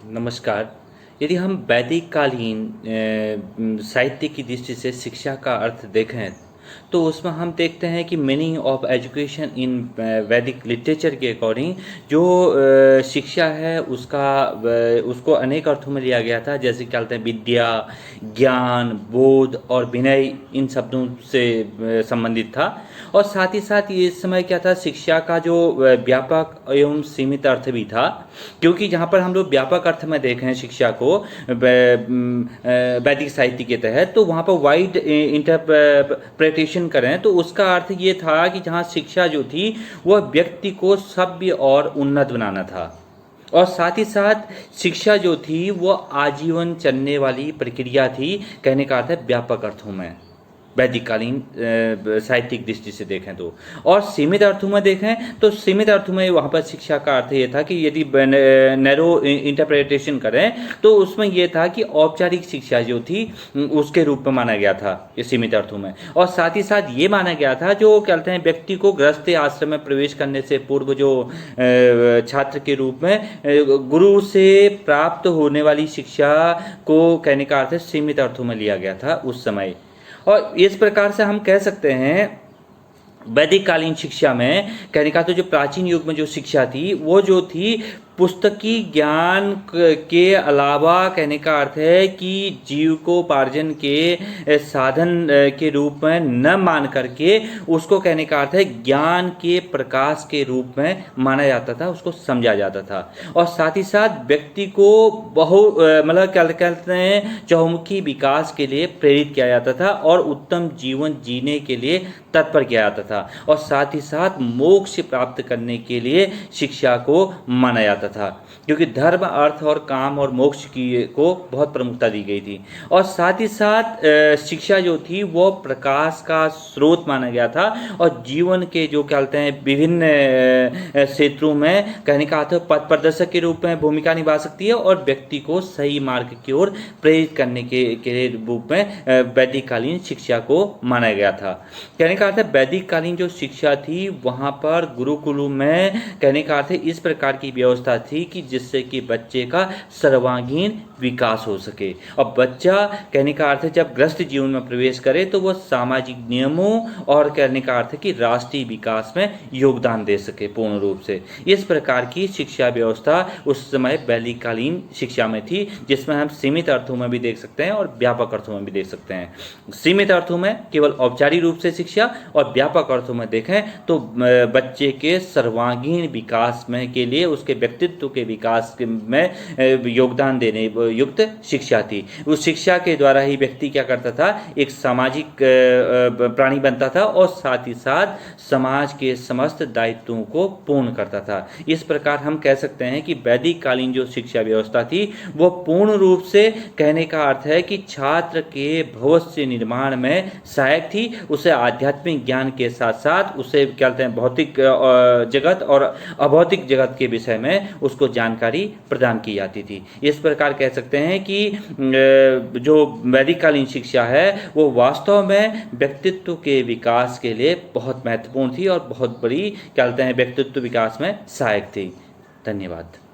नमस्कार। यदि हम वैदिक कालीन साहित्य की दृष्टि से शिक्षा का अर्थ देखें, तो उसमें हम देखते हैं कि मीनिंग ऑफ एजुकेशन इन वैदिक लिटरेचर के अकॉर्डिंग जो शिक्षा है उसको अनेक अर्थों में लिया गया था। जैसे क्या कहते हैं, विद्या, ज्ञान, बोध और विनय इन शब्दों से संबंधित था। और साथ ही साथ ये इस समय क्या था, शिक्षा का जो व्यापक एवं सीमित अर्थ भी था। क्योंकि जहाँ पर हम लोग व्यापक अर्थ में देख रहे हैं शिक्षा को वैदिक साहित्य के तहत, तो वहाँ पर वाइड इंटरप्रिटेशन करें तो उसका अर्थ ये था कि जहाँ शिक्षा जो थी वह व्यक्ति को सभ्य और उन्नत बनाना था। और साथ ही साथ शिक्षा जो थी वह आजीवन चलने वाली प्रक्रिया थी, कहने का अर्थ है व्यापक अर्थों में वैदिककालीन साहित्यिक दृष्टि से देखें तो। और सीमित अर्थों में देखें तो सीमित अर्थों में वहाँ पर शिक्षा का अर्थ ये था कि यदि नैरो इंटरप्रिटेशन करें तो उसमें ये था कि औपचारिक शिक्षा जो थी उसके रूप में माना गया था ये सीमित अर्थों में। और साथ ही साथ ये माना गया था जो क्या कहते हैं, व्यक्ति को गृहस्थ आश्रम में प्रवेश करने से पूर्व जो छात्र के रूप में गुरु से प्राप्त होने वाली शिक्षा को, कहने का अर्थ है, सीमित अर्थों में लिया गया था उस समय। और इस प्रकार से हम कह सकते हैं वैदिक कालीन शिक्षा में, कहने का तो जो प्राचीन युग में जो शिक्षा थी वो जो थी पुस्तकी ज्ञान के अलावा, कहने का अर्थ है कि जीविकोपार्जन के साधन के रूप में न मान करके उसको, कहने का अर्थ है, ज्ञान के प्रकाश के रूप में माना जाता था, उसको समझा जाता था। और साथ ही साथ व्यक्ति को मतलब क्या कहते हैं, चहुमुखी विकास के लिए प्रेरित किया जाता था और उत्तम जीवन जीने के लिए तत्पर किया जाता था। और साथ ही साथ मोक्ष प्राप्त करने के लिए शिक्षा को माना जाता था, क्योंकि धर्म, अर्थ और काम और मोक्ष की को बहुत प्रमुखता दी गई थी। और साथ ही साथ शिक्षा जो थी वो प्रकाश का स्रोत माना गया था और जीवन के जो क्या कहते हैं विभिन्न क्षेत्रों में, कहने का अर्थ, पथ प्रदर्शक के रूप में भूमिका निभा सकती है और व्यक्ति को सही मार्ग की ओर प्रेरित करने के रूप में वैदिक कालीन शिक्षा को माना गया था। कहने का अर्थ है वैदिक कालीन जो शिक्षा थी वहाँ पर गुरुकुलों में, कहने का अर्थ है, इस प्रकार की व्यवस्था थी कि जिससे कि बच्चे का सर्वांगीण विकास हो सके। और बच्चा, कहने का अर्थ है, जब गृहस्थ जीवन में प्रवेश करे तो वह सामाजिक नियमों और, कहने का अर्थ है, कि राष्ट्रीय विकास में योगदान दे सके पूर्ण रूप से। इस प्रकार की शिक्षा व्यवस्था उस समय वैदिक कालीन शिक्षा में थी, जिसमें हम सीमित अर्थों में भी देख सकते हैं और व्यापक अर्थों में भी देख सकते हैं। सीमित अर्थों में केवल औपचारिक रूप से शिक्षा, और व्यापक अर्थों में देखें तो बच्चे के सर्वांगीण विकास में के लिए, उसके व्यक्तित्व के विकास में योगदान देने युक्त शिक्षा थी। उस शिक्षा के द्वारा ही व्यक्ति क्या करता था, एक सामाजिक प्राणी बनता था और साथ ही साथ समाज के समस्त दायित्वों को पूर्ण करता था। इस प्रकार हम कह सकते हैं कि वैदिक कालीन जो शिक्षा व्यवस्था थी वो पूर्ण रूप से, कहने का अर्थ है, कि छात्र के भविष्य निर्माण में सहायक थी। उसे आध्यात्मिक ज्ञान के साथ साथ उसे क्या कहते हैं, भौतिक जगत और अभौतिक जगत के विषय में उसको जानकारी प्रदान की जाती थी। इस प्रकार कह सकते हैं कि जो वैदिक कालीन शिक्षा है वो वास्तव में व्यक्तित्व के विकास के लिए बहुत महत्वपूर्ण थी और बहुत बड़ी, क्या कहते हैं, व्यक्तित्व विकास में सहायक थी। धन्यवाद।